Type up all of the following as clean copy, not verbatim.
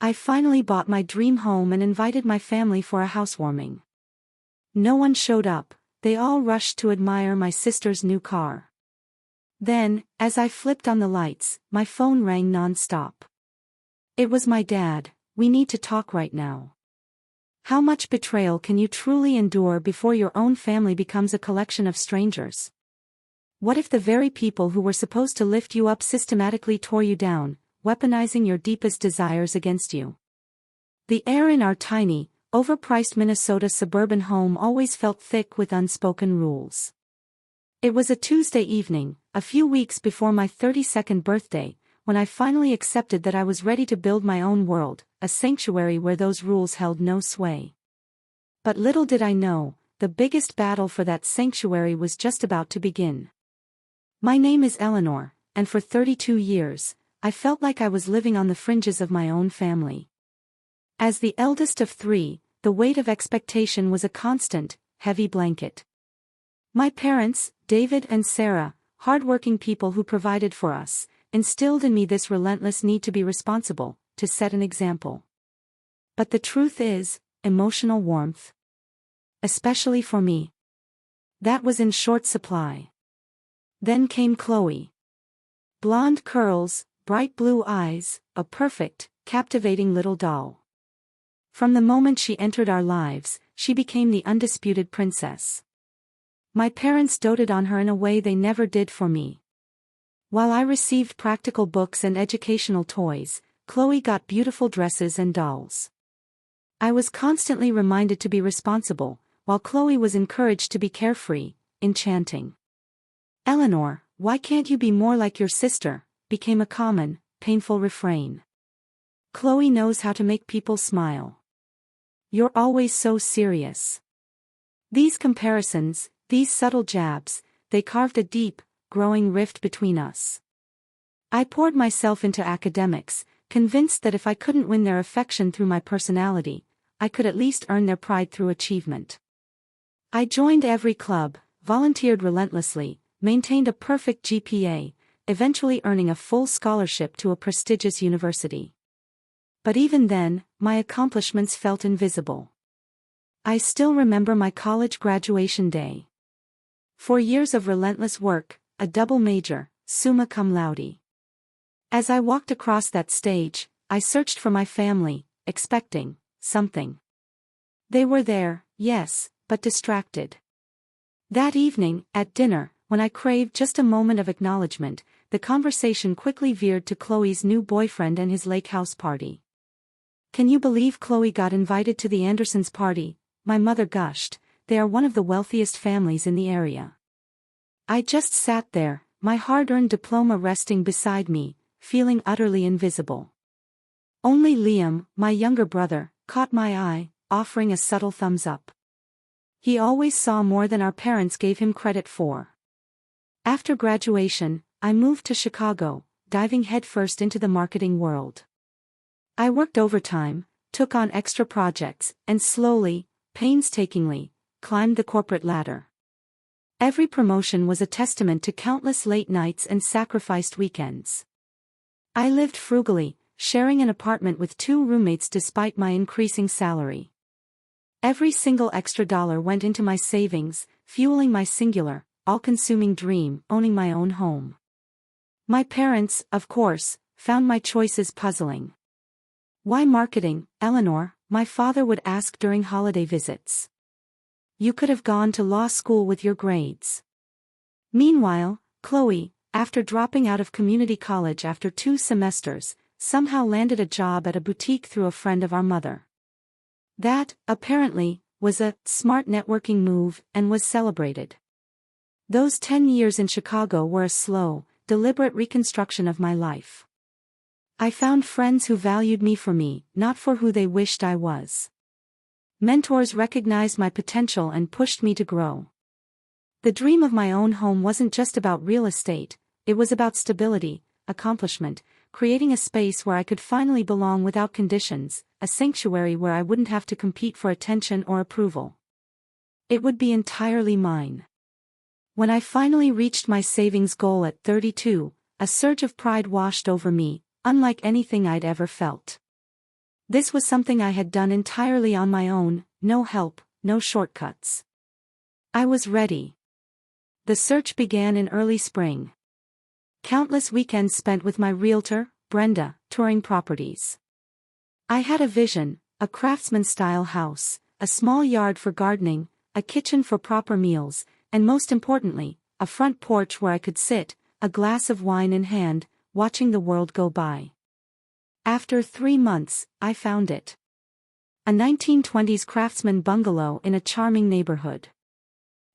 I finally bought my dream home and invited my family for a housewarming. No one showed up, they all rushed to admire my sister's new car. Then, as I flipped on the lights, my phone rang nonstop. It was my dad. "We need to talk right now." How much betrayal can you truly endure before your own family becomes a collection of strangers? What if the very people who were supposed to lift you up systematically tore you down, weaponizing your deepest desires against you? The air in our tiny, overpriced Minnesota suburban home always felt thick with unspoken rules. It was a Tuesday evening, a few weeks before my 32nd birthday, when I finally accepted that I was ready to build my own world, a sanctuary where those rules held no sway. But little did I know, the biggest battle for that sanctuary was just about to begin. My name is Eleanor, and for 32 years, I felt like I was living on the fringes of my own family. As the eldest of three, the weight of expectation was a constant, heavy blanket. My parents, David and Sarah, hardworking people who provided for us, instilled in me this relentless need to be responsible, to set an example. But the truth is, emotional warmth, especially for me, that was in short supply. Then came Chloe. Blonde curls, bright blue eyes, a perfect, captivating little doll. From the moment she entered our lives, she became the undisputed princess. My parents doted on her in a way they never did for me. While I received practical books and educational toys, Chloe got beautiful dresses and dolls. I was constantly reminded to be responsible, while Chloe was encouraged to be carefree, enchanting. "Eleanor, why can't you be more like your sister?" became a common, painful refrain. "Chloe knows how to make people smile. You're always so serious." These comparisons, these subtle jabs, they carved a deep, growing rift between us. I poured myself into academics, convinced that if I couldn't win their affection through my personality, I could at least earn their pride through achievement. I joined every club, volunteered relentlessly, maintained a perfect GPA, eventually earning a full scholarship to a prestigious university. But even then, my accomplishments felt invisible. I still remember my college graduation day. 4 years of relentless work, a double major, summa cum laude. As I walked across that stage, I searched for my family, expecting something. They were there, yes, but distracted. That evening, at dinner, when I craved just a moment of acknowledgement, the conversation quickly veered to Chloe's new boyfriend and his lake house party. "Can you believe Chloe got invited to the Andersons' party?" my mother gushed. "They are one of the wealthiest families in the area." I just sat there, my hard-earned diploma resting beside me, feeling utterly invisible. Only Liam, my younger brother, caught my eye, offering a subtle thumbs up. He always saw more than our parents gave him credit for. After graduation, I moved to Chicago, diving headfirst into the marketing world. I worked overtime, took on extra projects, and slowly, painstakingly, climbed the corporate ladder. Every promotion was a testament to countless late nights and sacrificed weekends. I lived frugally, sharing an apartment with 2 roommates despite my increasing salary. Every single extra dollar went into my savings, fueling my singular, all-consuming dream, owning my own home. My parents, of course, found my choices puzzling. "Why marketing, Eleanor?" my father would ask during holiday visits. "You could have gone to law school with your grades." Meanwhile, Chloe, after dropping out of community college after 2 semesters, somehow landed a job at a boutique through a friend of our mother. That, apparently, was a smart networking move and was celebrated. Those 10 years in Chicago were a slow, deliberate reconstruction of my life. I found friends who valued me for me, not for who they wished I was. Mentors recognized my potential and pushed me to grow. The dream of my own home wasn't just about real estate, it was about stability, accomplishment, creating a space where I could finally belong without conditions, a sanctuary where I wouldn't have to compete for attention or approval. It would be entirely mine. When I finally reached my savings goal at 32, a surge of pride washed over me, unlike anything I'd ever felt. This was something I had done entirely on my own, no help, no shortcuts. I was ready. The search began in early spring. Countless weekends spent with my realtor, Brenda, touring properties. I had a vision, a craftsman-style house, a small yard for gardening, a kitchen for proper meals, and most importantly, a front porch where I could sit, a glass of wine in hand, watching the world go by. After 3 months, I found it. A 1920s craftsman bungalow in a charming neighborhood.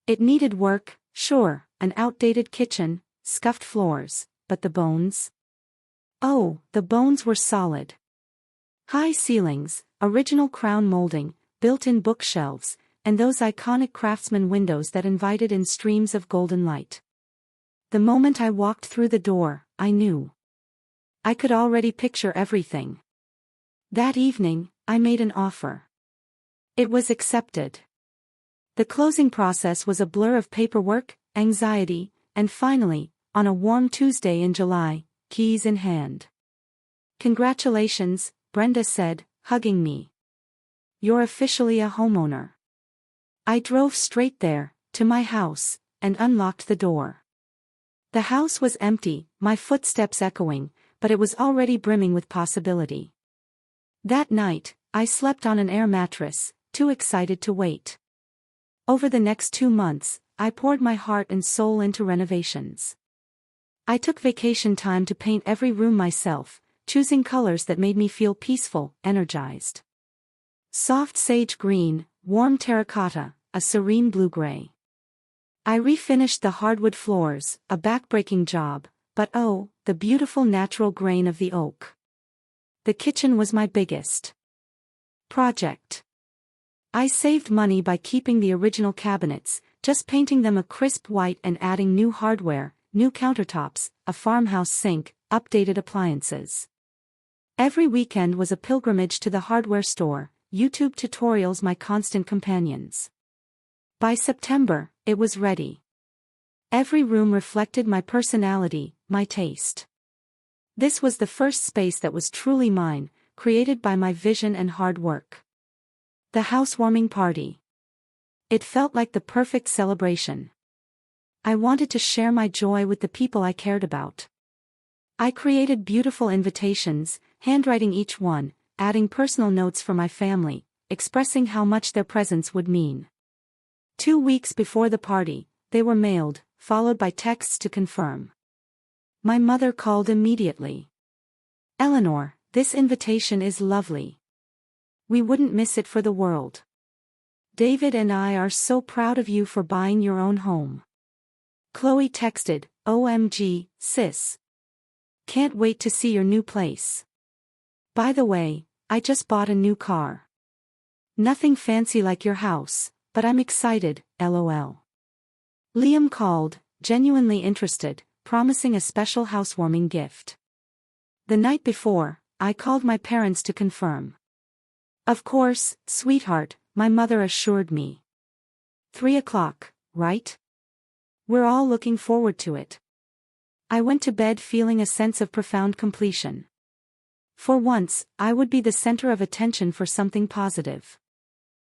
It needed work, sure, an outdated kitchen, scuffed floors, but the bones? Oh, the bones were solid. High ceilings, original crown molding, built-in bookshelves, and those iconic craftsman windows that invited in streams of golden light. The moment I walked through the door, I knew. I could already picture everything. That evening, I made an offer. It was accepted. The closing process was a blur of paperwork, anxiety, and finally, on a warm Tuesday in July, keys in hand. "Congratulations," Brenda said, hugging me. "You're officially a homeowner." I drove straight there, to my house, and unlocked the door. The house was empty, my footsteps echoing, but it was already brimming with possibility. That night, I slept on an air mattress, too excited to wait. Over the next 2 months, I poured my heart and soul into renovations. I took vacation time to paint every room myself, choosing colors that made me feel peaceful, energized. Soft sage green, warm terracotta, a serene blue-gray. I refinished the hardwood floors, a backbreaking job, but oh, the beautiful natural grain of the oak. The kitchen was my biggest project. I saved money by keeping the original cabinets, just painting them a crisp white and adding new hardware, new countertops, a farmhouse sink, updated appliances. Every weekend was a pilgrimage to the hardware store, YouTube tutorials my constant companions. By September, it was ready. Every room reflected my personality, my taste. This was the first space that was truly mine, created by my vision and hard work. The housewarming party. It felt like the perfect celebration. I wanted to share my joy with the people I cared about. I created beautiful invitations, handwriting each one, adding personal notes for my family, expressing how much their presence would mean. 2 weeks before the party, they were mailed, followed by texts to confirm. My mother called immediately. "Eleanor, this invitation is lovely. We wouldn't miss it for the world. David and I are so proud of you for buying your own home." Chloe texted, "OMG, sis. Can't wait to see your new place. By the way, I just bought a new car. Nothing fancy like your house, but I'm excited, LOL." Liam called, genuinely interested, promising a special housewarming gift. The night before, I called my parents to confirm. "Of course, sweetheart," my mother assured me. 3 o'clock, right? We're all looking forward to it." I went to bed feeling a sense of profound completion. For once, I would be the center of attention for something positive.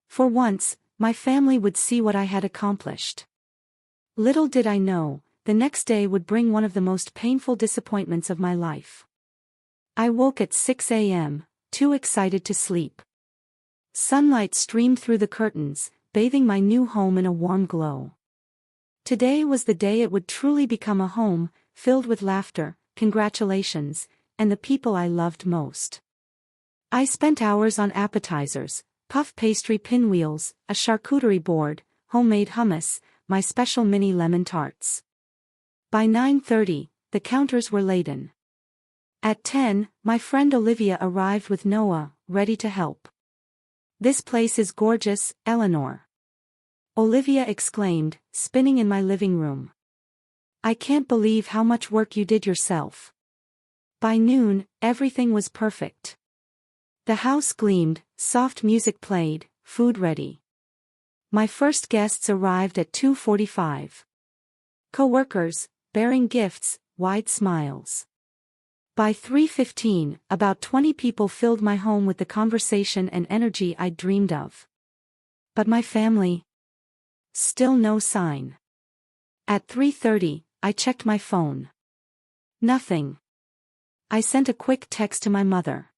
For once, my family would see what I had accomplished. Little did I know, the next day would bring one of the most painful disappointments of my life. I woke at 6 a.m., too excited to sleep. Sunlight streamed through the curtains, bathing my new home in a warm glow. Today was the day it would truly become a home, filled with laughter, congratulations, and the people I loved most. I spent hours on appetizers, puff pastry pinwheels, a charcuterie board, homemade hummus, my special mini lemon tarts. By 9:30, the counters were laden. At 10, my friend Olivia arrived with Noah, ready to help. "This place is gorgeous, Eleanor," Olivia exclaimed, spinning in my living room. "I can't believe how much work you did yourself." By noon, everything was perfect. The house gleamed, soft music played, food ready. My first guests arrived at 2:45. Co-workers, bearing gifts, wide smiles. By 3:15, about 20 people filled my home with the conversation and energy I'd dreamed of. But my family? Still no sign. At 3:30, I checked my phone. Nothing. I sent a quick text to my mother.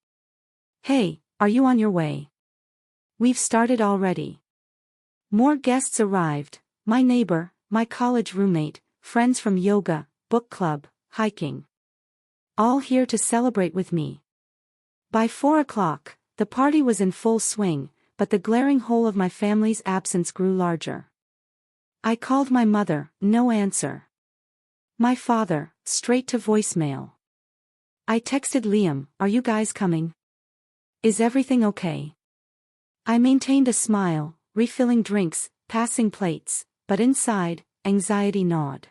"Hey, are you on your way? We've started already." More guests arrived, my neighbor, my college roommate, friends from yoga, book club, hiking. All here to celebrate with me. By 4 o'clock, the party was in full swing, but the glaring hole of my family's absence grew larger. I called my mother, no answer. My father, straight to voicemail. I texted Liam, "Are you guys coming? Is everything okay?" I maintained a smile, refilling drinks, passing plates, but inside, anxiety gnawed.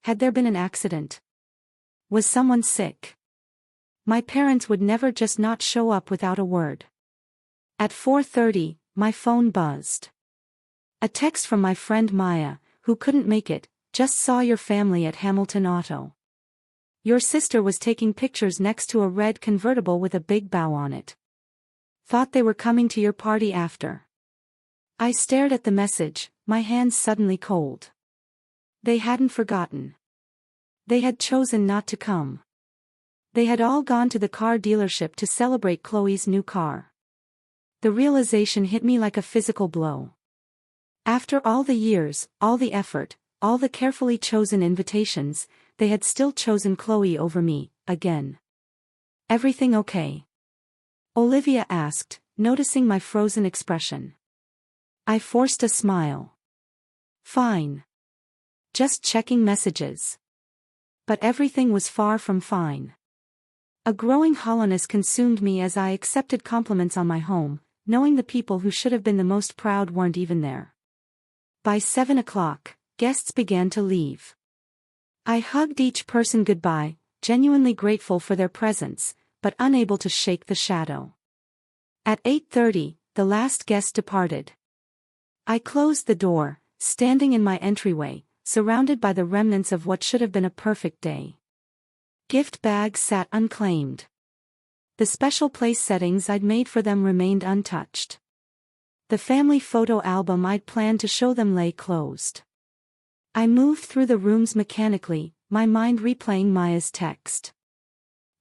Had there been an accident? Was someone sick? My parents would never just not show up without a word. At 4:30, my phone buzzed. A text from my friend Maya, who couldn't make it, "Just saw your family at Hamilton Auto. Your sister was taking pictures next to a red convertible with a big bow on it. Thought they were coming to your party after." I stared at the message, my hands suddenly cold. They hadn't forgotten. They had chosen not to come. They had all gone to the car dealership to celebrate Chloe's new car. The realization hit me like a physical blow. After all the years, all the effort, all the carefully chosen invitations, they had still chosen Chloe over me, again. "Everything okay?" Olivia asked, noticing my frozen expression. I forced a smile. "Fine. Just checking messages." But everything was far from fine. A growing hollowness consumed me as I accepted compliments on my home, knowing the people who should have been the most proud weren't even there. By 7 o'clock, guests began to leave. I hugged each person goodbye, genuinely grateful for their presence, but unable to shake the shadow. At 8:30, the last guest departed. I closed the door, standing in my entryway, surrounded by the remnants of what should have been a perfect day. Gift bags sat unclaimed. The special place settings I'd made for them remained untouched. The family photo album I'd planned to show them lay closed. I moved through the rooms mechanically, my mind replaying Maya's text.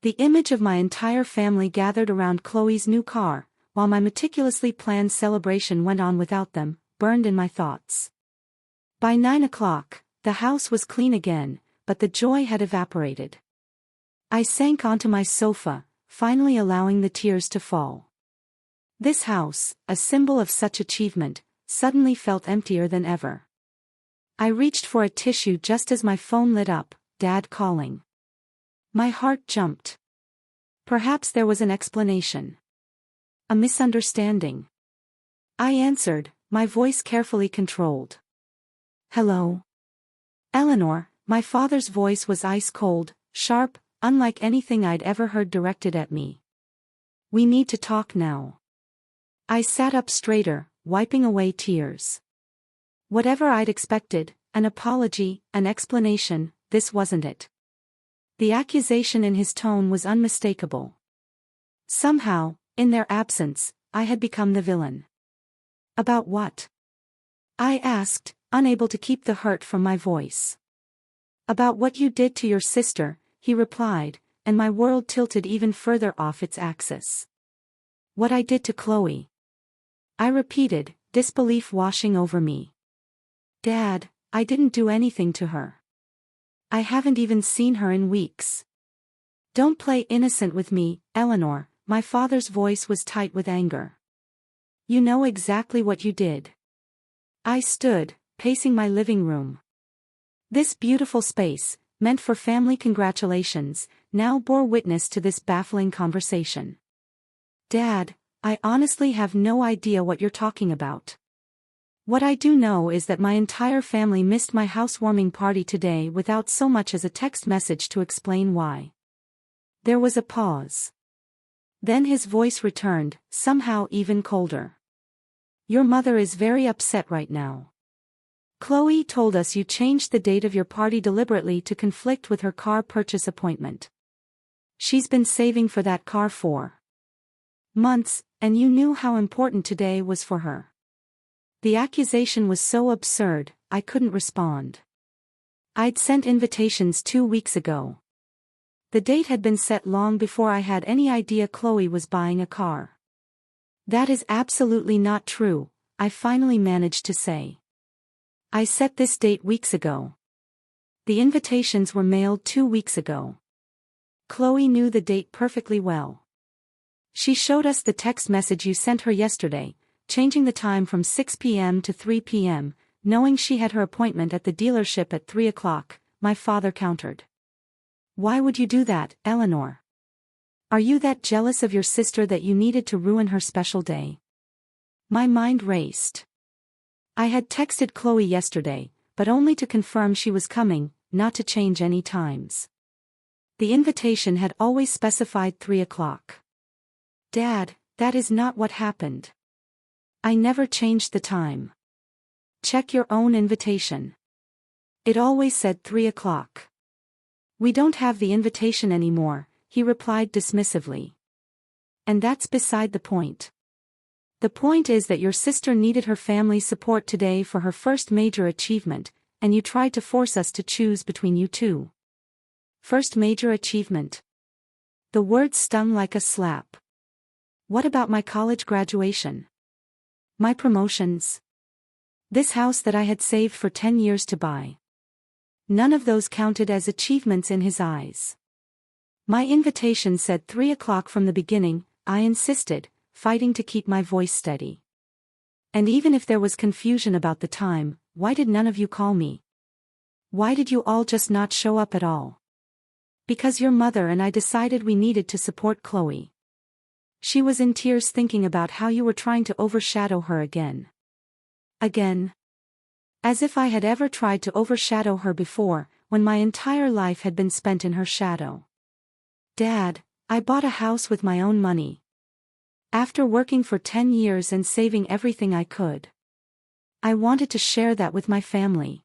The image of my entire family gathered around Chloe's new car, while my meticulously planned celebration went on without them, burned in my thoughts. By 9 o'clock, the house was clean again, but the joy had evaporated. I sank onto my sofa, finally allowing the tears to fall. This house, a symbol of such achievement, suddenly felt emptier than ever. I reached for a tissue just as my phone lit up, Dad calling. My heart jumped. Perhaps there was an explanation. A misunderstanding. I answered, my voice carefully controlled. "Hello?" "Eleanor," my father's voice was ice-cold, sharp, unlike anything I'd ever heard directed at me. "We need to talk now." I sat up straighter, wiping away tears. Whatever I'd expected, an apology, an explanation, this wasn't it. The accusation in his tone was unmistakable. Somehow, in their absence, I had become the villain. "About what?" I asked, unable to keep the hurt from my voice. "About what you did to your sister," he replied, and my world tilted even further off its axis. "What I did to Chloe," I repeated, disbelief washing over me. "Dad, I didn't do anything to her. I haven't even seen her in weeks." "Don't play innocent with me, Eleanor," my father's voice was tight with anger. "You know exactly what you did." I stood, pacing my living room. This beautiful space, meant for family congratulations, now bore witness to this baffling conversation. "Dad, I honestly have no idea what you're talking about. What I do know is that my entire family missed my housewarming party today without so much as a text message to explain why." There was a pause. Then his voice returned, somehow even colder. "Your mother is very upset right now. Chloe told us you changed the date of your party deliberately to conflict with her car purchase appointment. She's been saving for that car for months, and you knew how important today was for her. The accusation was so absurd, I couldn't respond. I'd sent invitations 2 weeks ago. The date had been set long before I had any idea Chloe was buying a car. That is absolutely not true, I finally managed to say. I set this date weeks ago. The invitations were mailed 2 weeks ago. Chloe knew the date perfectly well. She showed us the text message you sent her yesterday, changing the time from 6 p.m. to 3 p.m., knowing she had her appointment at the dealership at 3 o'clock, my father countered. Why would you do that, Eleanor? Are you that jealous of your sister that you needed to ruin her special day? My mind raced. I had texted Chloe yesterday, but only to confirm she was coming, not to change any times. The invitation had always specified 3 o'clock. Dad, that is not what happened. I never changed the time. Check your own invitation. It always said 3 o'clock. We don't have the invitation anymore, he replied dismissively. And that's beside the point. The point is that your sister needed her family's support today for her first major achievement, and you tried to force us to choose between you two. First major achievement. The word stung like a slap. What about my college graduation? My promotions? This house that I had saved for 10 years to buy? None of those counted as achievements in his eyes. My invitation said 3 o'clock from the beginning, I insisted, fighting to keep my voice steady. And even if there was confusion about the time, why did none of you call me? Why did you all just not show up at all? Because your mother and I decided we needed to support Chloe. She was in tears thinking about how you were trying to overshadow her again. Again. As if I had ever tried to overshadow her before, when my entire life had been spent in her shadow. Dad, I bought a house with my own money. After working for 10 years and saving everything I could. I wanted to share that with my family.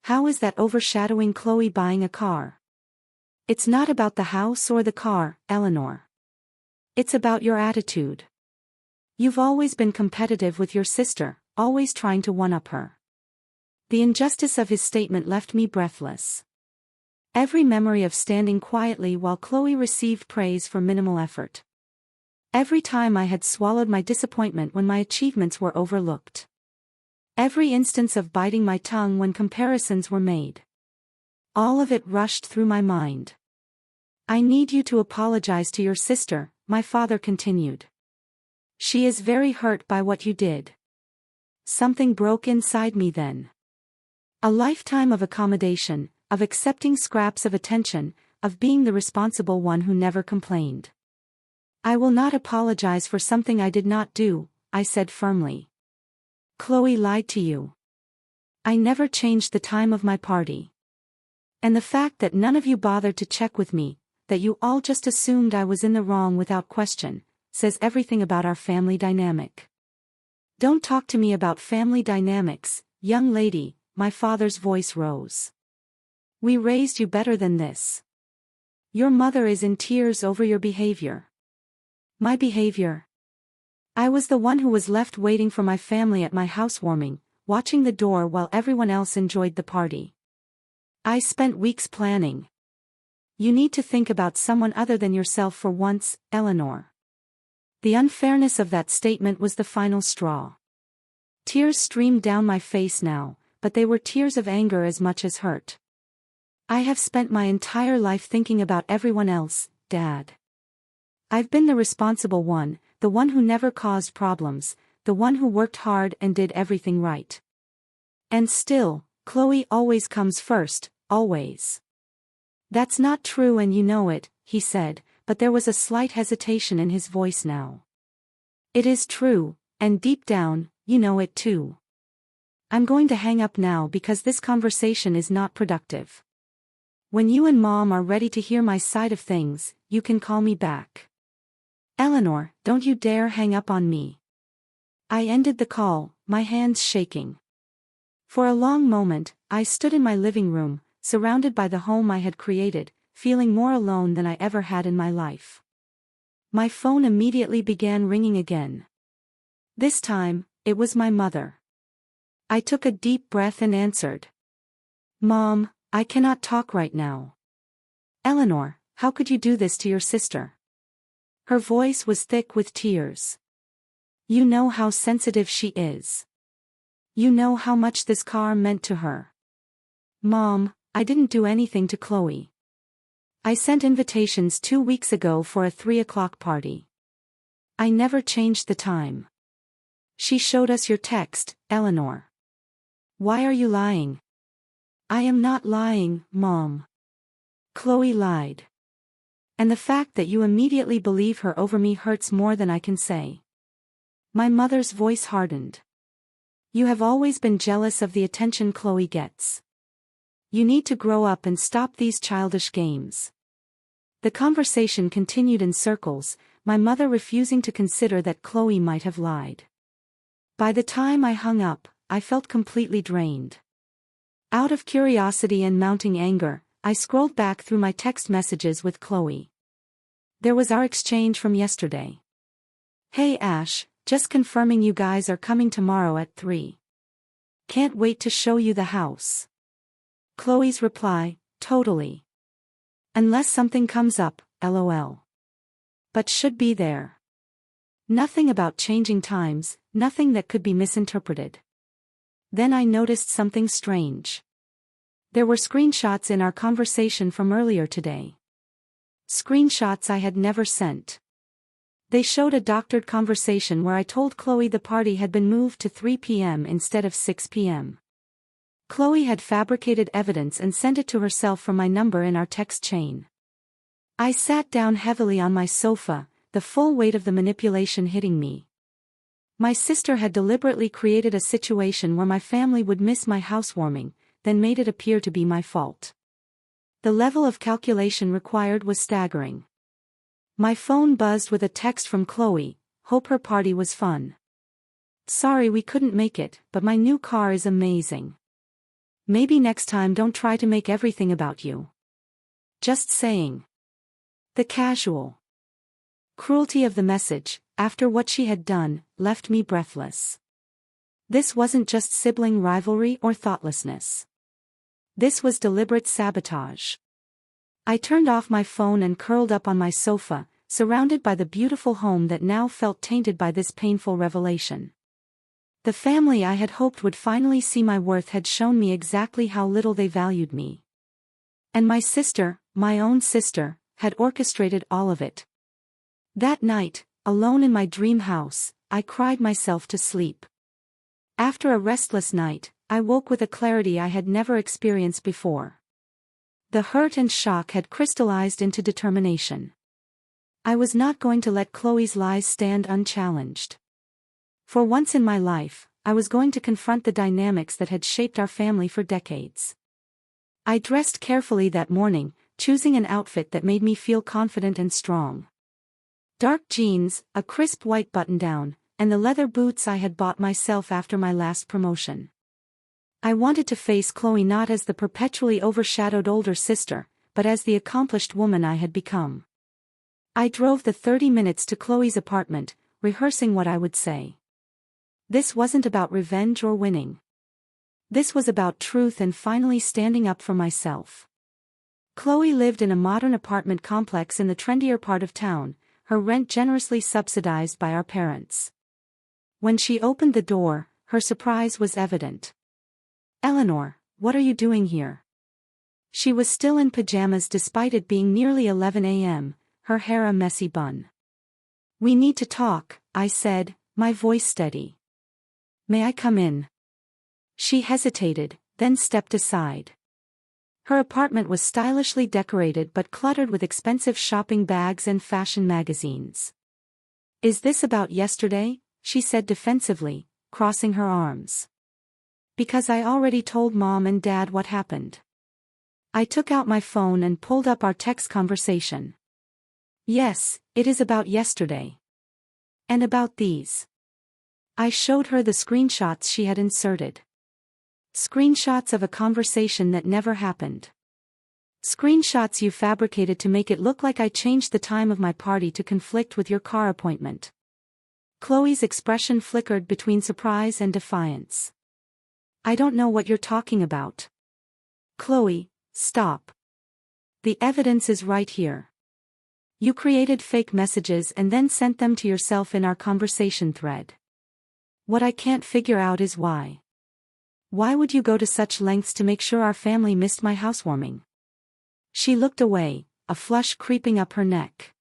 How is that overshadowing Chloe buying a car? It's not about the house or the car, Eleanor. It's about your attitude. You've always been competitive with your sister, always trying to one-up her. The injustice of his statement left me breathless. Every memory of standing quietly while Chloe received praise for minimal effort. Every time I had swallowed my disappointment when my achievements were overlooked. Every instance of biting my tongue when comparisons were made. All of it rushed through my mind. I need you to apologize to your sister, my father continued. She is very hurt by what you did. Something broke inside me then. A lifetime of accommodation, of accepting scraps of attention, of being the responsible one who never complained. I will not apologize for something I did not do, I said firmly. Chloe lied to you. I never changed the time of my party. And the fact that none of you bothered to check with me, that you all just assumed I was in the wrong without question, says everything about our family dynamic. Don't talk to me about family dynamics, young lady, my father's voice rose. We raised you better than this. Your mother is in tears over your behavior. My behavior? I was the one who was left waiting for my family at my housewarming, watching the door while everyone else enjoyed the party. I spent weeks planning. You need to think about someone other than yourself for once, Eleanor. The unfairness of that statement was the final straw. Tears streamed down my face now, but they were tears of anger as much as hurt. I have spent my entire life thinking about everyone else, Dad. I've been the responsible one, the one who never caused problems, the one who worked hard and did everything right. And still, Chloe always comes first, always. That's not true and you know it, he said, but there was a slight hesitation in his voice now. It is true, and deep down, you know it too. I'm going to hang up now because this conversation is not productive. When you and Mom are ready to hear my side of things, you can call me back. Eleanor, don't you dare hang up on me. I ended the call, my hands shaking. For a long moment, I stood in my living room, surrounded by the home I had created, feeling more alone than I ever had in my life. My phone immediately began ringing again. This time, it was my mother. I took a deep breath and answered. "Mom, I cannot talk right now." "Eleanor, how could you do this to your sister?" Her voice was thick with tears. "You know how sensitive she is. You know how much this car meant to her." "Mom, I didn't do anything to Chloe. I sent invitations 2 weeks ago for a 3 o'clock party. I never changed the time. She showed us your text, Eleanor. Why are you lying?" "I am not lying, Mom. Chloe lied. And the fact that you immediately believe her over me hurts more than I can say." My mother's voice hardened. "You have always been jealous of the attention Chloe gets. You need to grow up and stop these childish games." The conversation continued in circles, my mother refusing to consider that Chloe might have lied. By the time I hung up, I felt completely drained. Out of curiosity and mounting anger, I scrolled back through my text messages with Chloe. There was our exchange from yesterday. "Hey Ash, just confirming you guys are coming tomorrow at 3. Can't wait to show you the house." Chloe's reply, "Totally. Unless something comes up, lol. But should be there." Nothing about changing times, nothing that could be misinterpreted. Then I noticed something strange. There were screenshots in our conversation from earlier today. Screenshots I had never sent. They showed a doctored conversation where I told Chloe the party had been moved to 3 p.m. instead of 6 p.m. Chloe had fabricated evidence and sent it to herself from my number in our text chain. I sat down heavily on my sofa, the full weight of the manipulation hitting me. My sister had deliberately created a situation where my family would miss my housewarming, then made it appear to be my fault. The level of calculation required was staggering. My phone buzzed with a text from Chloe, "Hope her party was fun. Sorry we couldn't make it, but my new car is amazing. Maybe next time don't try to make everything about you. Just saying." The casual cruelty of the message, after what she had done, left me breathless. This wasn't just sibling rivalry or thoughtlessness. This was deliberate sabotage. I turned off my phone and curled up on my sofa, surrounded by the beautiful home that now felt tainted by this painful revelation. The family I had hoped would finally see my worth had shown me exactly how little they valued me. And my sister, my own sister, had orchestrated all of it. That night, alone in my dream house, I cried myself to sleep. After a restless night, I woke with a clarity I had never experienced before. The hurt and shock had crystallized into determination. I was not going to let Chloe's lies stand unchallenged. For once in my life, I was going to confront the dynamics that had shaped our family for decades. I dressed carefully that morning, choosing an outfit that made me feel confident and strong. Dark jeans, a crisp white button-down, and the leather boots I had bought myself after my last promotion. I wanted to face Chloe not as the perpetually overshadowed older sister, but as the accomplished woman I had become. I drove the 30 minutes to Chloe's apartment, rehearsing what I would say. This wasn't about revenge or winning. This was about truth and finally standing up for myself. Chloe lived in a modern apartment complex in the trendier part of town, her rent generously subsidized by our parents. When she opened the door, her surprise was evident. "Eleanor, what are you doing here?" She was still in pajamas despite it being nearly 11 a.m., her hair a messy bun. "We need to talk," I said, my voice steady. "May I come in?" She hesitated, then stepped aside. Her apartment was stylishly decorated but cluttered with expensive shopping bags and fashion magazines. "Is this about yesterday?" she said defensively, crossing her arms. "Because I already told Mom and Dad what happened." I took out my phone and pulled up our text conversation. "Yes, it is about yesterday. And about these." I showed her the screenshots she had inserted. Screenshots of a conversation that never happened. Screenshots you fabricated to make it look like I changed the time of my party to conflict with your car appointment. Chloe's expression flickered between surprise and defiance. I don't know what you're talking about. Chloe, stop. The evidence is right here. You created fake messages and then sent them to yourself in our conversation thread. What I can't figure out is why. Why would you go to such lengths to make sure our family missed my housewarming? She looked away, a flush creeping up her neck.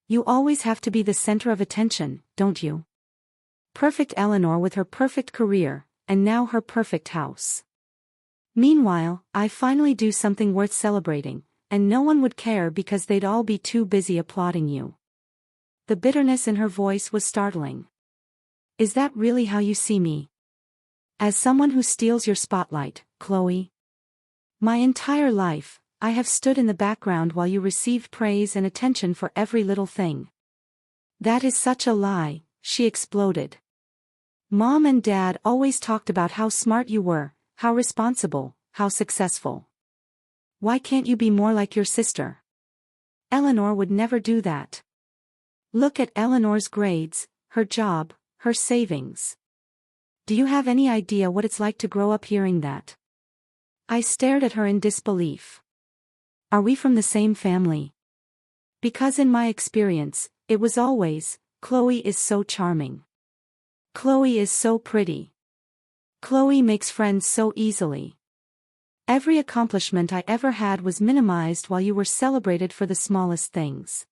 You always have to be the center of attention, don't you? Perfect Eleanor with her perfect career, and now her perfect house. Meanwhile, I finally do something worth celebrating, and no one would care because they'd all be too busy applauding you. The bitterness in her voice was startling. Is that really how you see me? As someone who steals your spotlight, Chloe? My entire life, I have stood in the background while you received praise and attention for every little thing. That is such a lie, she exploded. Mom and Dad always talked about how smart you were, how responsible, how successful. Why can't you be more like your sister? Eleanor would never do that. Look at Eleanor's grades, her job, her savings. Do you have any idea what it's like to grow up hearing that? I stared at her in disbelief. Are we from the same family? Because in my experience, it was always, Chloe is so charming. Chloe is so pretty. Chloe makes friends so easily. Every accomplishment I ever had was minimized while you were celebrated for the smallest things.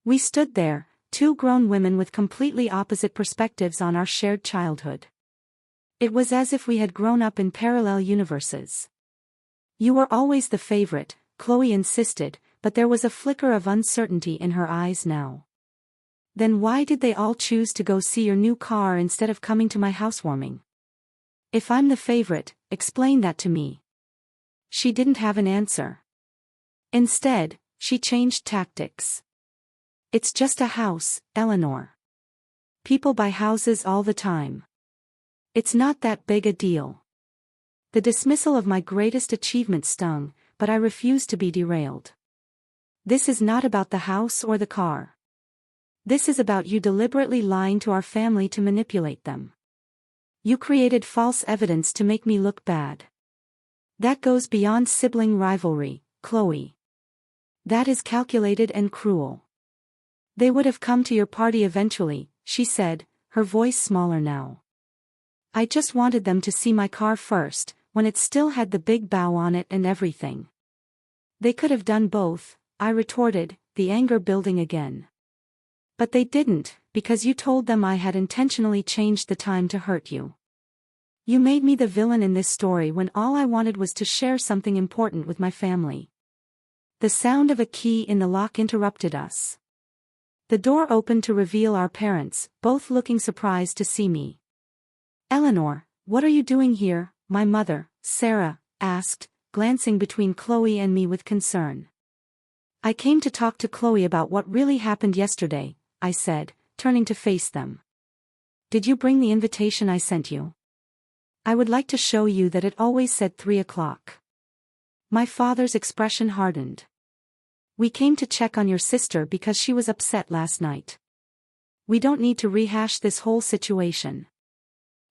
We stood there, two grown women with completely opposite perspectives on our shared childhood. It was as if we had grown up in parallel universes. You were always the favorite, Chloe insisted, but there was a flicker of uncertainty in her eyes now. Then why did they all choose to go see your new car instead of coming to my housewarming? If I'm the favorite, explain that to me. She didn't have an answer. Instead, she changed tactics. It's just a house, Eleanor. People buy houses all the time. It's not that big a deal. The dismissal of my greatest achievement stung, but I refused to be derailed. This is not about the house or the car. This is about you deliberately lying to our family to manipulate them. You created false evidence to make me look bad. That goes beyond sibling rivalry, Chloe. That is calculated and cruel. They would have come to your party eventually, she said, her voice smaller now. I just wanted them to see my car first, when it still had the big bow on it and everything. They could have done both, I retorted, the anger building again. But they didn't, because you told them I had intentionally changed the time to hurt you. You made me the villain in this story when all I wanted was to share something important with my family. The sound of a key in the lock interrupted us. The door opened to reveal our parents, both looking surprised to see me. Eleanor, what are you doing here? My mother, Sarah, asked, glancing between Chloe and me with concern. I came to talk to Chloe about what really happened yesterday, I said, turning to face them. Did you bring the invitation I sent you? I would like to show you that it always said 3 o'clock. My father's expression hardened. We came to check on your sister because she was upset last night. We don't need to rehash this whole situation.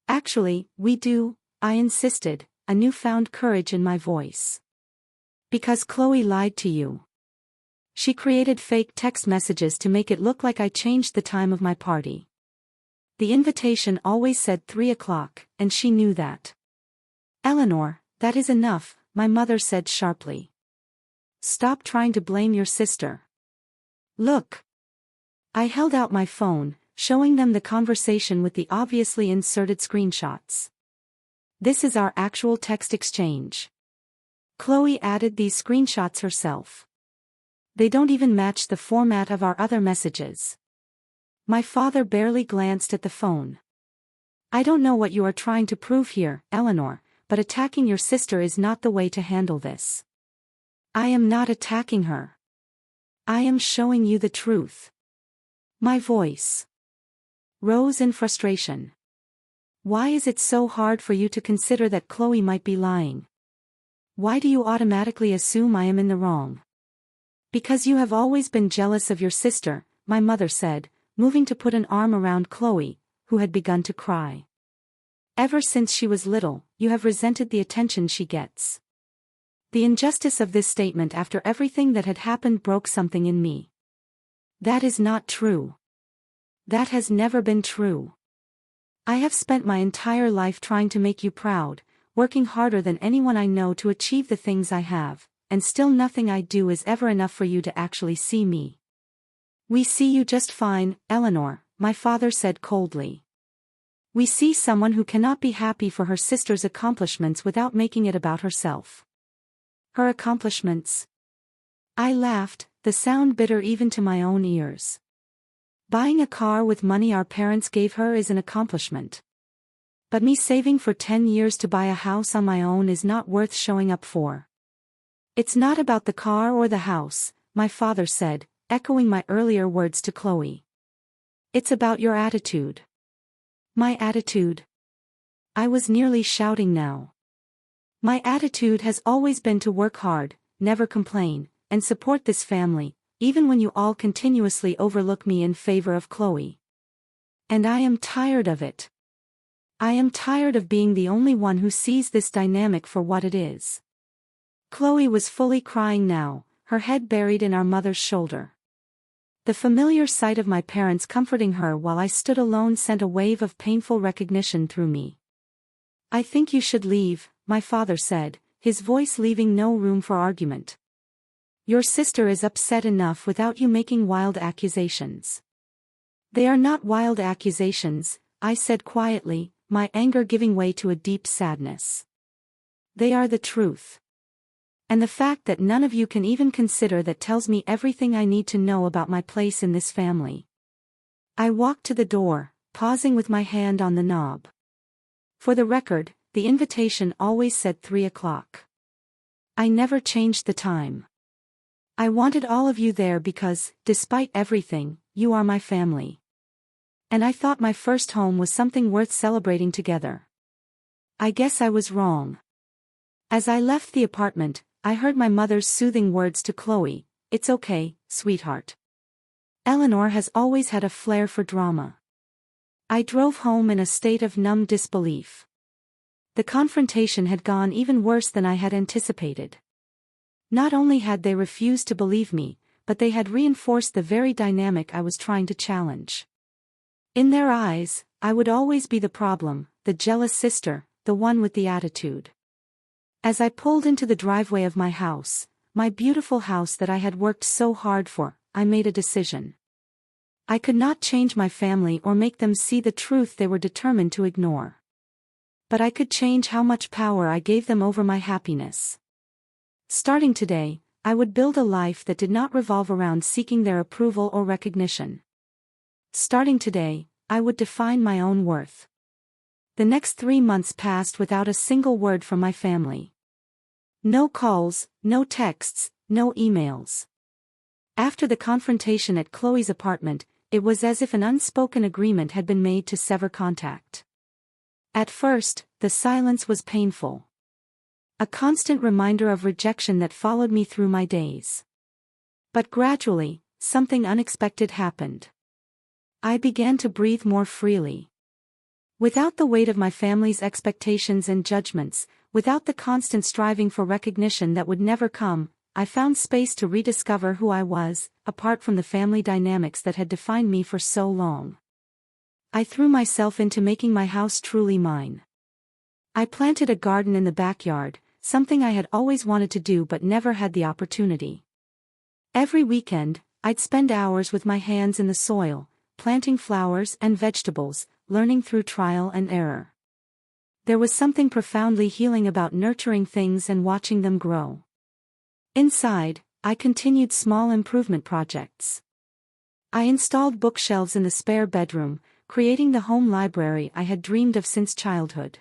Actually, we do, I insisted, a newfound courage in my voice. Because Chloe lied to you. She created fake text messages to make it look like I changed the time of my party. The invitation always said 3 o'clock, and she knew that. Eleanor, that is enough, my mother said sharply. Stop trying to blame your sister. Look. I held out my phone, showing them the conversation with the obviously inserted screenshots. This is our actual text exchange. Chloe added these screenshots herself. They don't even match the format of our other messages. My father barely glanced at the phone. I don't know what you are trying to prove here, Eleanor, but attacking your sister is not the way to handle this. I am not attacking her. I am showing you the truth. My voice rose in frustration. Why is it so hard for you to consider that Chloe might be lying? Why do you automatically assume I am in the wrong? Because you have always been jealous of your sister, my mother said, moving to put an arm around Chloe, who had begun to cry. Ever since she was little, you have resented the attention she gets. The injustice of this statement after everything that had happened broke something in me. That is not true. That has never been true. I have spent my entire life trying to make you proud, working harder than anyone I know to achieve the things I have, and still nothing I do is ever enough for you to actually see me. We see you just fine, Eleanor, my father said coldly. We see someone who cannot be happy for her sister's accomplishments without making it about herself. Her accomplishments? I laughed, the sound bitter even to my own ears. Buying a car with money our parents gave her is an accomplishment. But me saving for 10 years to buy a house on my own is not worth showing up for. It's not about the car or the house, my father said, echoing my earlier words to Chloe. It's about your attitude. My attitude? I was nearly shouting now. My attitude has always been to work hard, never complain, and support this family, even when you all continuously overlook me in favor of Chloe. And I am tired of it. I am tired of being the only one who sees this dynamic for what it is. Chloe was fully crying now, her head buried in our mother's shoulder. The familiar sight of my parents comforting her while I stood alone sent a wave of painful recognition through me. I think you should leave, my father said, his voice leaving no room for argument. Your sister is upset enough without you making wild accusations. They are not wild accusations, I said quietly, my anger giving way to a deep sadness. They are the truth. And the fact that none of you can even consider that tells me everything I need to know about my place in this family. I walked to the door, pausing with my hand on the knob. For the record, the invitation always said 3 o'clock. I never changed the time. I wanted all of you there because, despite everything, you are my family. And I thought my first home was something worth celebrating together. I guess I was wrong. As I left the apartment, I heard my mother's soothing words to Chloe, "It's okay, sweetheart." Eleanor has always had a flair for drama. I drove home in a state of numb disbelief. The confrontation had gone even worse than I had anticipated. Not only had they refused to believe me, but they had reinforced the very dynamic I was trying to challenge. In their eyes, I would always be the problem, the jealous sister, the one with the attitude. As I pulled into the driveway of my house, my beautiful house that I had worked so hard for, I made a decision. I could not change my family or make them see the truth they were determined to ignore. But I could change how much power I gave them over my happiness. Starting today, I would build a life that did not revolve around seeking their approval or recognition. Starting today, I would define my own worth. The next 3 months passed without a single word from my family. No calls, no texts, no emails. After the confrontation at Chloe's apartment, it was as if an unspoken agreement had been made to sever contact. At first, the silence was painful. A constant reminder of rejection that followed me through my days. But gradually, something unexpected happened. I began to breathe more freely. Without the weight of my family's expectations and judgments, without the constant striving for recognition that would never come, I found space to rediscover who I was, apart from the family dynamics that had defined me for so long. I threw myself into making my house truly mine. I planted a garden in the backyard, something I had always wanted to do but never had the opportunity. Every weekend, I'd spend hours with my hands in the soil, planting flowers and vegetables, learning through trial and error. There was something profoundly healing about nurturing things and watching them grow. Inside, I continued small improvement projects. I installed bookshelves in the spare bedroom, creating the home library I had dreamed of since childhood.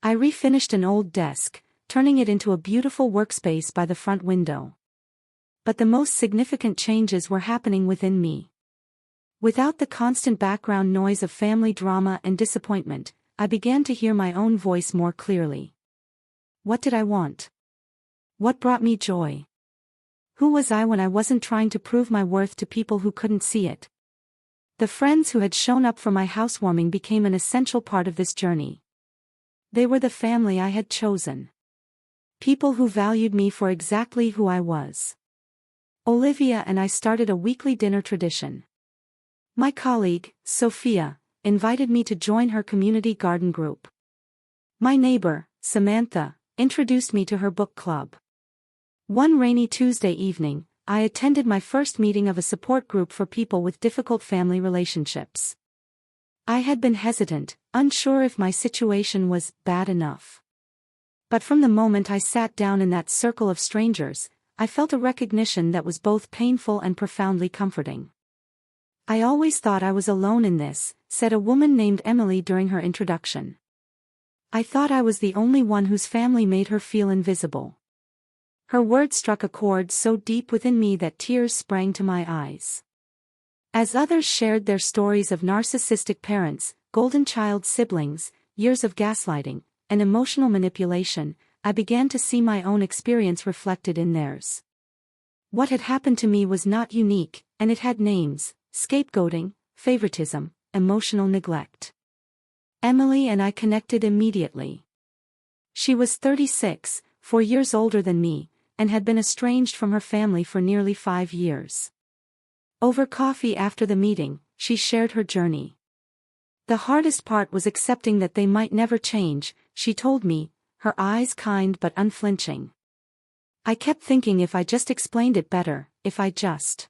I refinished an old desk, turning it into a beautiful workspace by the front window. But the most significant changes were happening within me. Without the constant background noise of family drama and disappointment, I began to hear my own voice more clearly. What did I want? What brought me joy? Who was I when I wasn't trying to prove my worth to people who couldn't see it? The friends who had shown up for my housewarming became an essential part of this journey. They were the family I had chosen. People who valued me for exactly who I was. Olivia and I started a weekly dinner tradition. My colleague, Sophia, invited me to join her community garden group. My neighbor, Samantha, introduced me to her book club. One rainy Tuesday evening, I attended my first meeting of a support group for people with difficult family relationships. I had been hesitant, unsure if my situation was bad enough. But from the moment I sat down in that circle of strangers, I felt a recognition that was both painful and profoundly comforting. "I always thought I was alone in this," said a woman named Emily during her introduction. "I thought I was the only one whose family made her feel invisible." Her words struck a chord so deep within me that tears sprang to my eyes. As others shared their stories of narcissistic parents, golden child siblings, years of gaslighting, and emotional manipulation, I began to see my own experience reflected in theirs. What had happened to me was not unique, and it had names: scapegoating, favoritism, emotional neglect. Emily and I connected immediately. She was 36, 4 years older than me, and had been estranged from her family for nearly 5 years. Over coffee after the meeting, she shared her journey. "The hardest part was accepting that they might never change," she told me, her eyes kind but unflinching. "I kept thinking if I just explained it better, if I just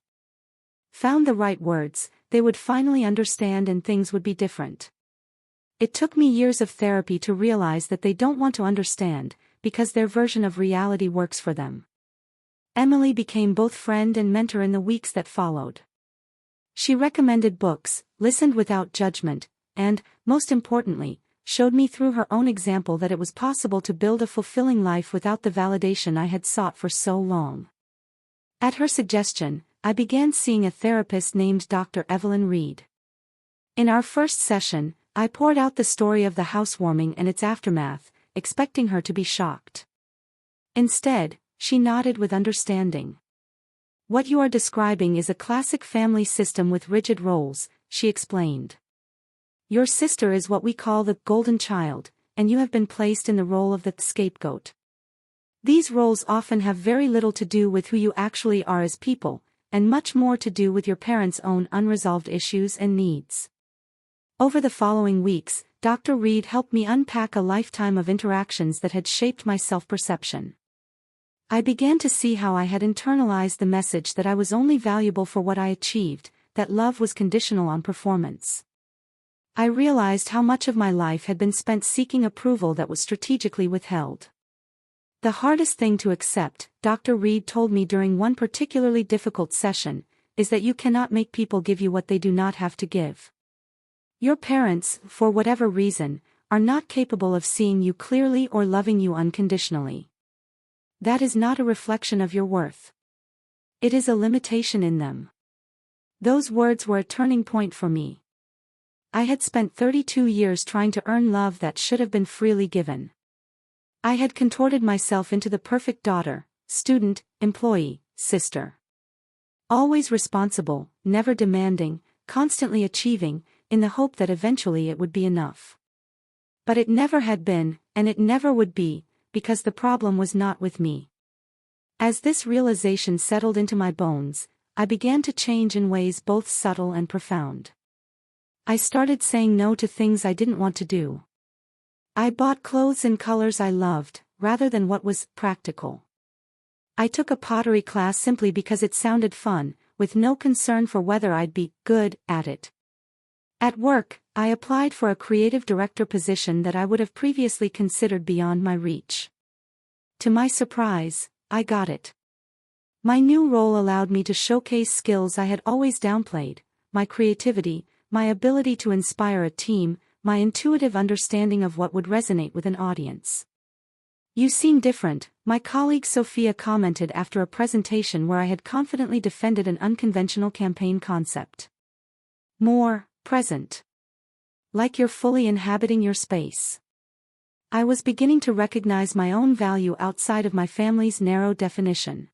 found the right words, they would finally understand and things would be different." It took me years of therapy to realize that they don't want to understand, because their version of reality works for them. Emily became both friend and mentor in the weeks that followed. She recommended books, listened without judgment, and, most importantly, showed me through her own example that it was possible to build a fulfilling life without the validation I had sought for so long. At her suggestion, I began seeing a therapist named Dr. Evelyn Reed. In our first session, I poured out the story of the housewarming and its aftermath, expecting her to be shocked. Instead, she nodded with understanding. "What you are describing is a classic family system with rigid roles," she explained. "Your sister is what we call the golden child, and you have been placed in the role of the scapegoat. These roles often have very little to do with who you actually are as people, and much more to do with your parents' own unresolved issues and needs." Over the following weeks, Dr. Reed helped me unpack a lifetime of interactions that had shaped my self-perception. I began to see how I had internalized the message that I was only valuable for what I achieved, that love was conditional on performance. I realized how much of my life had been spent seeking approval that was strategically withheld. "The hardest thing to accept," Dr. Reed told me during one particularly difficult session, "is that you cannot make people give you what they do not have to give. Your parents, for whatever reason, are not capable of seeing you clearly or loving you unconditionally. That is not a reflection of your worth. It is a limitation in them." Those words were a turning point for me. I had spent 32 years trying to earn love that should have been freely given. I had contorted myself into the perfect daughter, student, employee, sister. Always responsible, never demanding, constantly achieving, in the hope that eventually it would be enough. But it never had been, and it never would be, because the problem was not with me. As this realization settled into my bones, I began to change in ways both subtle and profound. I started saying no to things I didn't want to do. I bought clothes in colors I loved, rather than what was practical. I took a pottery class simply because it sounded fun, with no concern for whether I'd be good at it. At work, I applied for a creative director position that I would have previously considered beyond my reach. To my surprise, I got it. My new role allowed me to showcase skills I had always downplayed: my creativity, my ability to inspire a team, my intuitive understanding of what would resonate with an audience. "You seem different," my colleague Sophia commented after a presentation where I had confidently defended an unconventional campaign concept. "More present. Like you're fully inhabiting your space." I was beginning to recognize my own value outside of my family's narrow definition.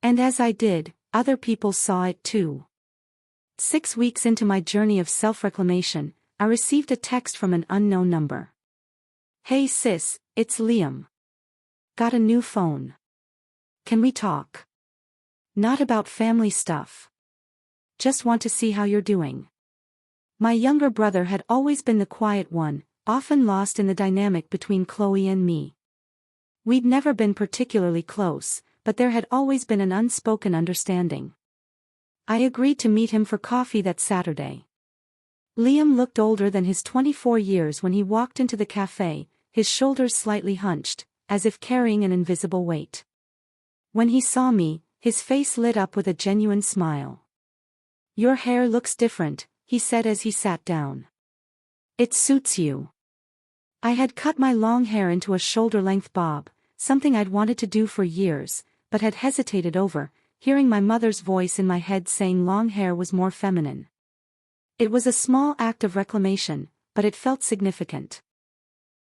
And as I did, other people saw it too. 6 weeks into my journey of self-reclamation, I received a text from an unknown number. "Hey sis, it's Liam. Got a new phone. Can we talk? Not about family stuff. Just want to see how you're doing." My younger brother had always been the quiet one, often lost in the dynamic between Chloe and me. We'd never been particularly close, but there had always been an unspoken understanding. I agreed to meet him for coffee that Saturday. Liam looked older than his 24 years when he walked into the cafe, his shoulders slightly hunched, as if carrying an invisible weight. When he saw me, his face lit up with a genuine smile. "Your hair looks different," he said as he sat down. "It suits you." I had cut my long hair into a shoulder-length bob, something I'd wanted to do for years, but had hesitated over, hearing my mother's voice in my head saying long hair was more feminine. It was a small act of reclamation, but it felt significant.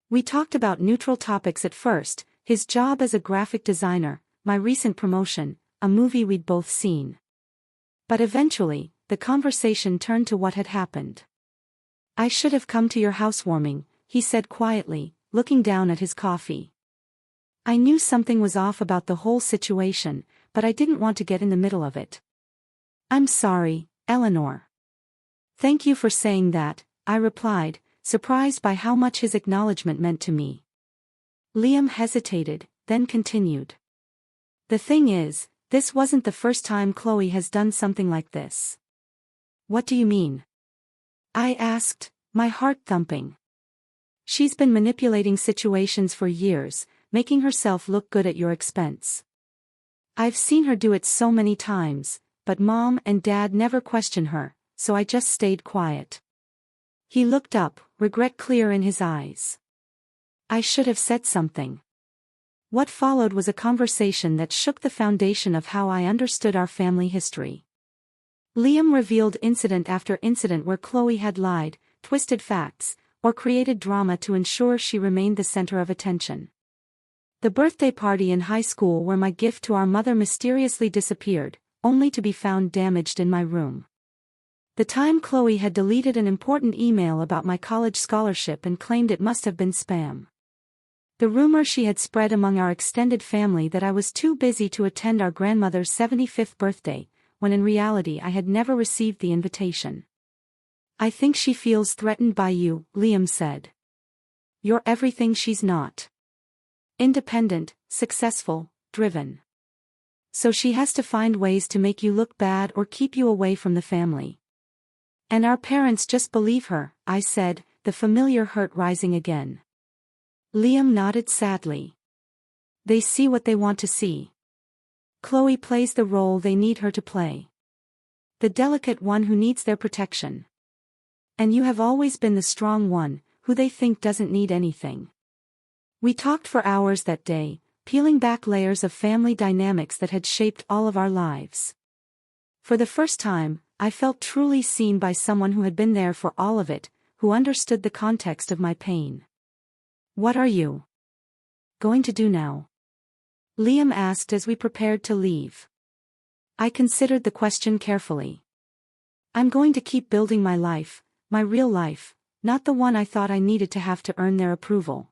We talked about neutral topics at first, his job as a graphic designer, my recent promotion, a movie we'd both seen. But eventually, the conversation turned to what had happened. "I should have come to your housewarming," he said quietly, looking down at his coffee. I knew something was off about the whole situation, but I didn't want to get in the middle of it. "I'm sorry, Eleanor." "Thank you for saying that," I replied, surprised by how much his acknowledgement meant to me. Liam hesitated, then continued. "The thing is, this wasn't the first time Chloe has done something like this." "What do you mean?" I asked, my heart thumping. "She's been manipulating situations for years, making herself look good at your expense. I've seen her do it so many times, but Mom and Dad never question her, so I just stayed quiet." He looked up, regret clear in his eyes. I should have said something. What followed was a conversation that shook the foundation of how I understood our family history. Liam revealed incident after incident where Chloe had lied, twisted facts, or created drama to ensure she remained the center of attention. The birthday party in high school where my gift to our mother mysteriously disappeared, only to be found damaged in my room. The time Chloe had deleted an important email about my college scholarship and claimed it must have been spam. The rumor she had spread among our extended family that I was too busy to attend our grandmother's 75th birthday, when in reality I had never received the invitation. "I think she feels threatened by you," Liam said. "You're everything she's not. Independent, successful, driven. So she has to find ways to make you look bad or keep you away from the family. And our parents just believe her," I said, the familiar hurt rising again. Liam nodded sadly. "They see what they want to see. Chloe plays the role they need her to play. The delicate one who needs their protection. And you have always been the strong one, who they think doesn't need anything." We talked for hours that day, peeling back layers of family dynamics that had shaped all of our lives. For the first time, I felt truly seen by someone who had been there for all of it, who understood the context of my pain. "What are you going to do now?" Liam asked as we prepared to leave. I considered the question carefully. "I'm going to keep building my life, my real life, not the one I thought I needed to have to earn their approval.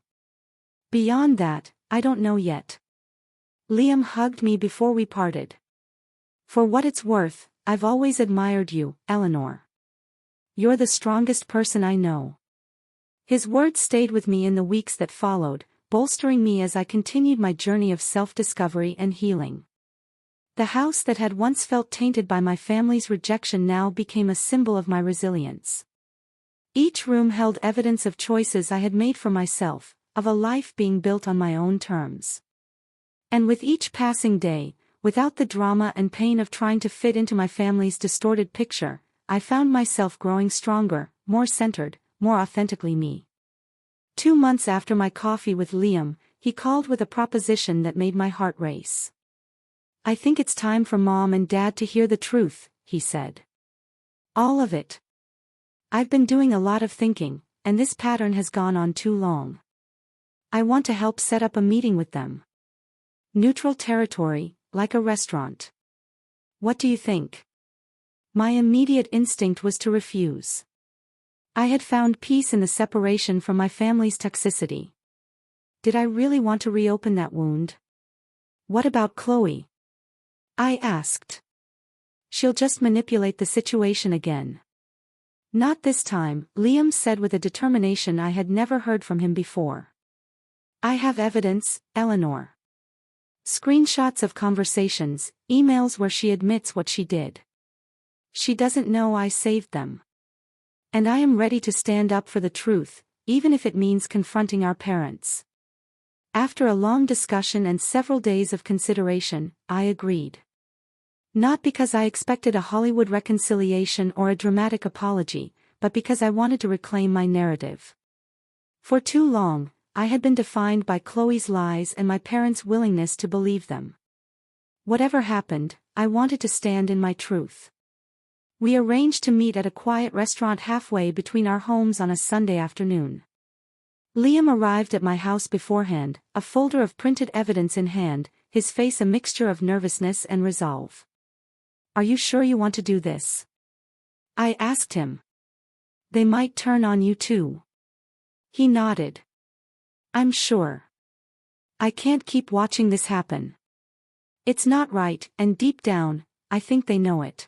Beyond that, I don't know yet." Liam hugged me before we parted. "For what it's worth, I've always admired you, Eleanor. You're the strongest person I know." His words stayed with me in the weeks that followed, bolstering me as I continued my journey of self-discovery and healing. The house that had once felt tainted by my family's rejection now became a symbol of my resilience. Each room held evidence of choices I had made for myself, of a life being built on my own terms. And with each passing day, without the drama and pain of trying to fit into my family's distorted picture, I found myself growing stronger, more centered, more authentically me. 2 months after my coffee with Liam, he called with a proposition that made my heart race. "I think it's time for Mom and Dad to hear the truth," he said. "All of it. I've been doing a lot of thinking, and this pattern has gone on too long. I want to help set up a meeting with them. Neutral territory, like a restaurant. What do you think? My immediate instinct was to refuse. I had found peace in the separation from my family's toxicity. Did I really want to reopen that wound? What about Chloe? I asked. She'll just manipulate the situation again. Not this time, Liam said with a determination I had never heard from him before. I have evidence, Eleanor. Screenshots of conversations, emails where she admits what she did. She doesn't know I saved them. And I am ready to stand up for the truth, even if it means confronting our parents. After a long discussion and several days of consideration, I agreed. Not because I expected a Hollywood reconciliation or a dramatic apology, but because I wanted to reclaim my narrative. For too long, I had been defined by Chloe's lies and my parents' willingness to believe them. Whatever happened, I wanted to stand in my truth. We arranged to meet at a quiet restaurant halfway between our homes on a Sunday afternoon. Liam arrived at my house beforehand, a folder of printed evidence in hand, his face a mixture of nervousness and resolve. Are you sure you want to do this? I asked him. They might turn on you too. He nodded. I'm sure. I can't keep watching this happen. It's not right, and deep down, I think they know it.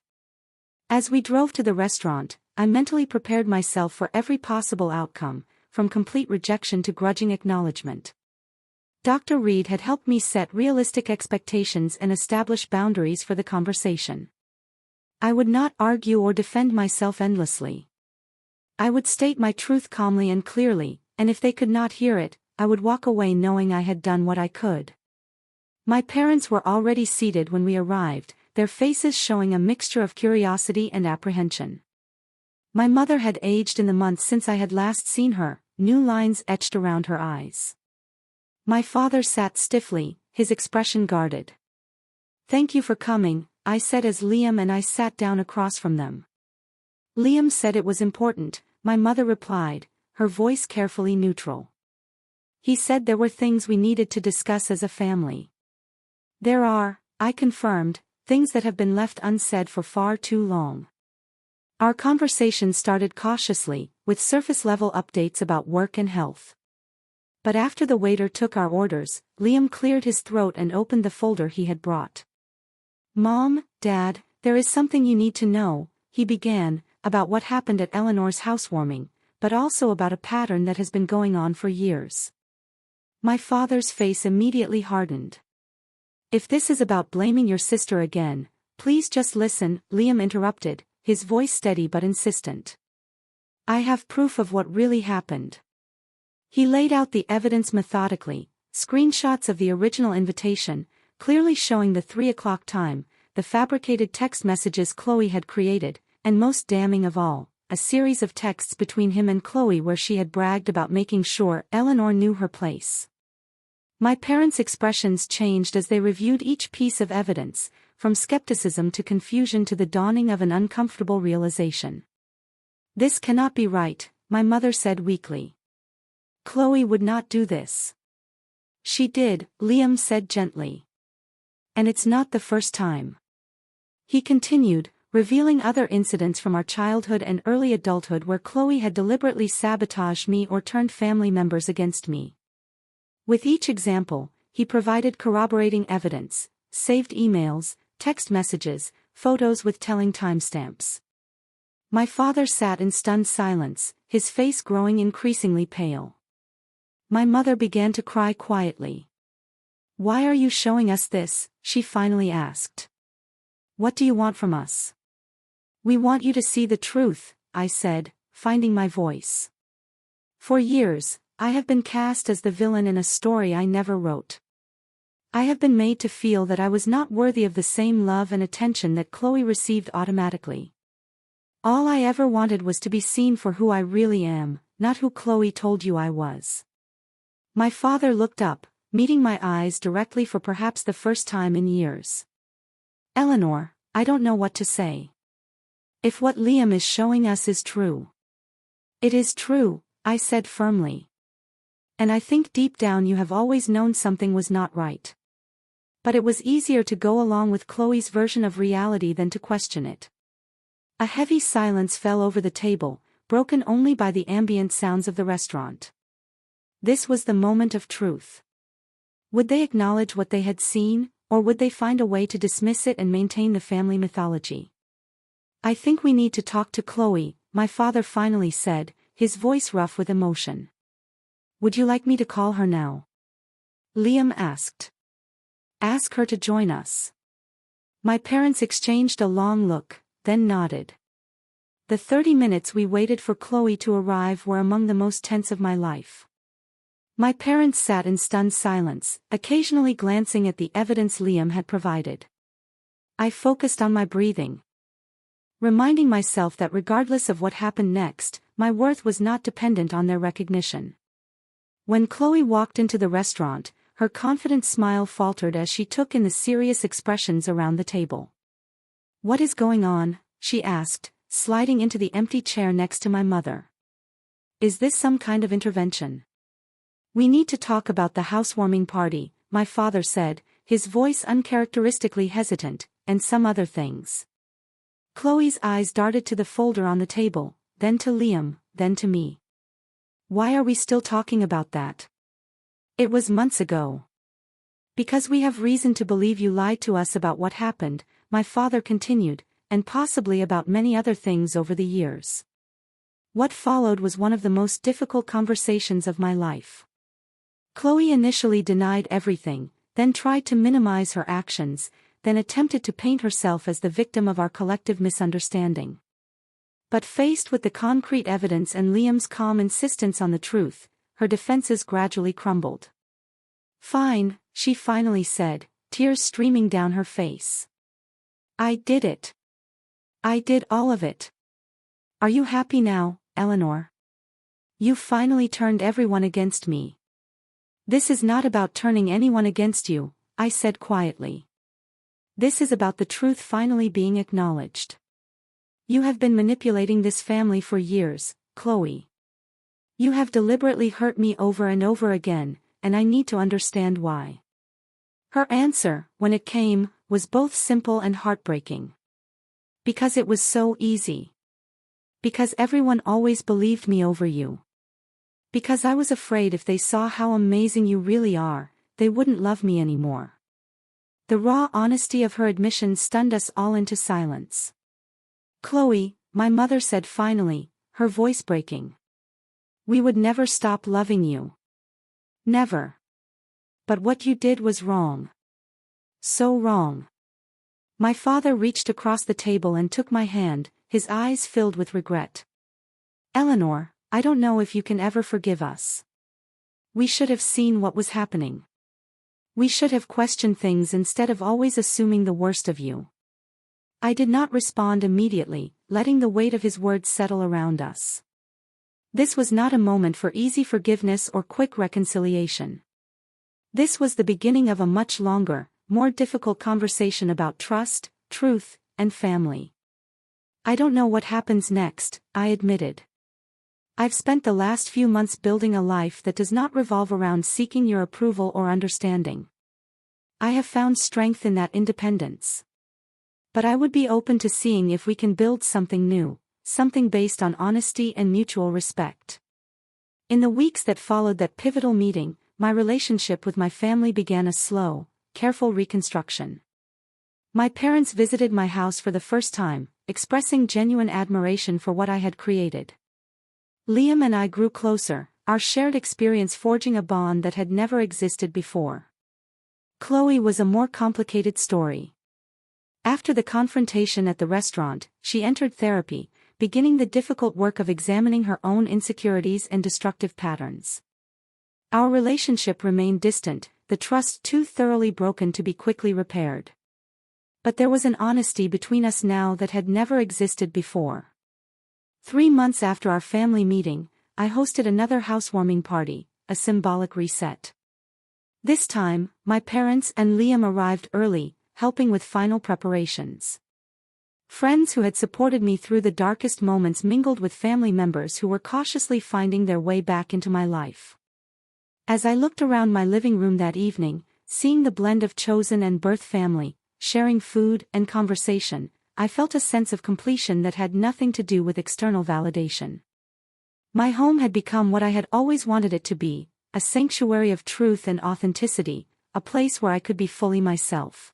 As we drove to the restaurant, I mentally prepared myself for every possible outcome, from complete rejection to grudging acknowledgement. Dr. Reed had helped me set realistic expectations and establish boundaries for the conversation. I would not argue or defend myself endlessly. I would state my truth calmly and clearly, and if they could not hear it, I would walk away knowing I had done what I could. My parents were already seated when we arrived, their faces showing a mixture of curiosity and apprehension. My mother had aged in the months since I had last seen her, new lines etched around her eyes. My father sat stiffly, his expression guarded. Thank you for coming, I said as Liam and I sat down across from them. Liam said it was important, my mother replied, her voice carefully neutral. He said there were things we needed to discuss as a family. There are, I confirmed, things that have been left unsaid for far too long. Our conversation started cautiously, with surface-level updates about work and health. But after the waiter took our orders, Liam cleared his throat and opened the folder he had brought. Mom, Dad, there is something you need to know, he began, about what happened at Eleanor's housewarming, but also about a pattern that has been going on for years. My father's face immediately hardened. If this is about blaming your sister again, please just listen, Liam interrupted, his voice steady but insistent. I have proof of what really happened. He laid out the evidence methodically, screenshots of the original invitation, clearly showing the 3 o'clock time, the fabricated text messages Chloe had created, and most damning of all, a series of texts between him and Chloe where she had bragged about making sure Eleanor knew her place. My parents' expressions changed as they reviewed each piece of evidence, from skepticism to confusion to the dawning of an uncomfortable realization. This cannot be right, my mother said weakly. Chloe would not do this. She did, Liam said gently. And it's not the first time. He continued, revealing other incidents from our childhood and early adulthood where Chloe had deliberately sabotaged me or turned family members against me. With each example, he provided corroborating evidence, saved emails, text messages, photos with telling timestamps. My father sat in stunned silence, his face growing increasingly pale. My mother began to cry quietly. Why are you showing us this? She finally asked. What do you want from us? We want you to see the truth, I said, finding my voice. For years, I have been cast as the villain in a story I never wrote. I have been made to feel that I was not worthy of the same love and attention that Chloe received automatically. All I ever wanted was to be seen for who I really am, not who Chloe told you I was. My father looked up, meeting my eyes directly for perhaps the first time in years. Eleanor, I don't know what to say. If what Liam is showing us is true. It is true, I said firmly. And I think deep down you have always known something was not right. But it was easier to go along with Chloe's version of reality than to question it. A heavy silence fell over the table, broken only by the ambient sounds of the restaurant. This was the moment of truth. Would they acknowledge what they had seen, or would they find a way to dismiss it and maintain the family mythology? "I think we need to talk to Chloe," my father finally said, his voice rough with emotion. "Would you like me to call her now?" Liam asked. "Ask her to join us." My parents exchanged a long look, then nodded. The 30 minutes we waited for Chloe to arrive were among the most tense of my life. My parents sat in stunned silence, occasionally glancing at the evidence Liam had provided. I focused on my breathing, reminding myself that regardless of what happened next, my worth was not dependent on their recognition. When Chloe walked into the restaurant, her confident smile faltered as she took in the serious expressions around the table. "What is going on?" she asked, sliding into the empty chair next to my mother. "Is this some kind of intervention?" "We need to talk about the housewarming party," my father said, his voice uncharacteristically hesitant, "and some other things." Chloe's eyes darted to the folder on the table, then to Liam, then to me. "Why are we still talking about that? It was months ago." "Because we have reason to believe you lied to us about what happened," my father continued, "and possibly about many other things over the years." What followed was one of the most difficult conversations of my life. Chloe initially denied everything, then tried to minimize her actions, then attempted to paint herself as the victim of our collective misunderstanding. But faced with the concrete evidence and Liam's calm insistence on the truth, her defenses gradually crumbled. "Fine," she finally said, tears streaming down her face. "I did it. I did all of it. Are you happy now, Eleanor? You finally turned everyone against me." "This is not about turning anyone against you," I said quietly. "This is about the truth finally being acknowledged. You have been manipulating this family for years, Chloe. You have deliberately hurt me over and over again, and I need to understand why." Her answer, when it came, was both simple and heartbreaking. "Because it was so easy. Because everyone always believed me over you. Because I was afraid if they saw how amazing you really are, they wouldn't love me anymore." The raw honesty of her admission stunned us all into silence. "Chloe," my mother said finally, her voice breaking. "We would never stop loving you. Never. But what you did was wrong. So wrong." My father reached across the table and took my hand, his eyes filled with regret. "Eleanor, I don't know if you can ever forgive us. We should have seen what was happening. We should have questioned things instead of always assuming the worst of you." I did not respond immediately, letting the weight of his words settle around us. This was not a moment for easy forgiveness or quick reconciliation. This was the beginning of a much longer, more difficult conversation about trust, truth, and family. "I don't know what happens next," I admitted. "I've spent the last few months building a life that does not revolve around seeking your approval or understanding. I have found strength in that independence. But I would be open to seeing if we can build something new, something based on honesty and mutual respect." In the weeks that followed that pivotal meeting, my relationship with my family began a slow, careful reconstruction. My parents visited my house for the first time, expressing genuine admiration for what I had created. Liam and I grew closer, our shared experience forging a bond that had never existed before. Chloe was a more complicated story. After the confrontation at the restaurant, she entered therapy, beginning the difficult work of examining her own insecurities and destructive patterns. Our relationship remained distant, the trust too thoroughly broken to be quickly repaired. But there was an honesty between us now that had never existed before. 3 months after our family meeting, I hosted another housewarming party, a symbolic reset. This time, my parents and Liam arrived early, helping with final preparations. Friends who had supported me through the darkest moments mingled with family members who were cautiously finding their way back into my life. As I looked around my living room that evening, seeing the blend of chosen and birth family, sharing food and conversation, I felt a sense of completion that had nothing to do with external validation. My home had become what I had always wanted it to be, a sanctuary of truth and authenticity, a place where I could be fully myself.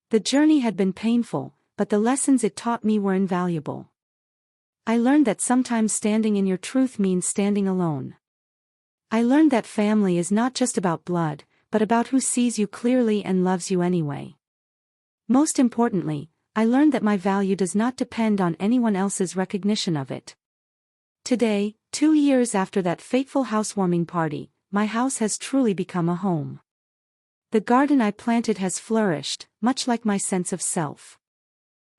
The journey had been painful, but the lessons it taught me were invaluable. I learned that sometimes standing in your truth means standing alone. I learned that family is not just about blood, but about who sees you clearly and loves you anyway. Most importantly, I learned that my value does not depend on anyone else's recognition of it. Today, 2 years after that fateful housewarming party, my house has truly become a home. The garden I planted has flourished, much like my sense of self.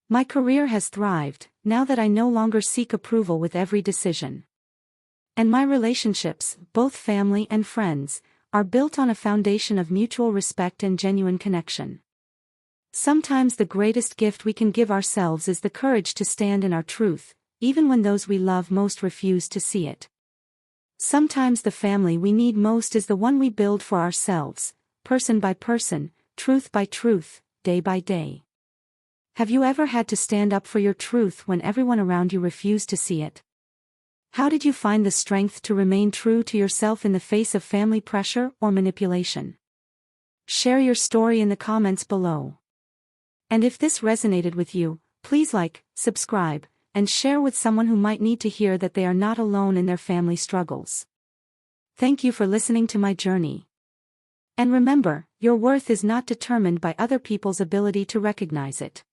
My career has thrived, now that I no longer seek approval with every decision. And my relationships, both family and friends, are built on a foundation of mutual respect and genuine connection. Sometimes the greatest gift we can give ourselves is the courage to stand in our truth, even when those we love most refuse to see it. Sometimes the family we need most is the one we build for ourselves, person by person, truth by truth, day by day. Have you ever had to stand up for your truth when everyone around you refused to see it? How did you find the strength to remain true to yourself in the face of family pressure or manipulation? Share your story in the comments below. And if this resonated with you, please like, subscribe, and share with someone who might need to hear that they are not alone in their family struggles. Thank you for listening to my journey. And remember, your worth is not determined by other people's ability to recognize it.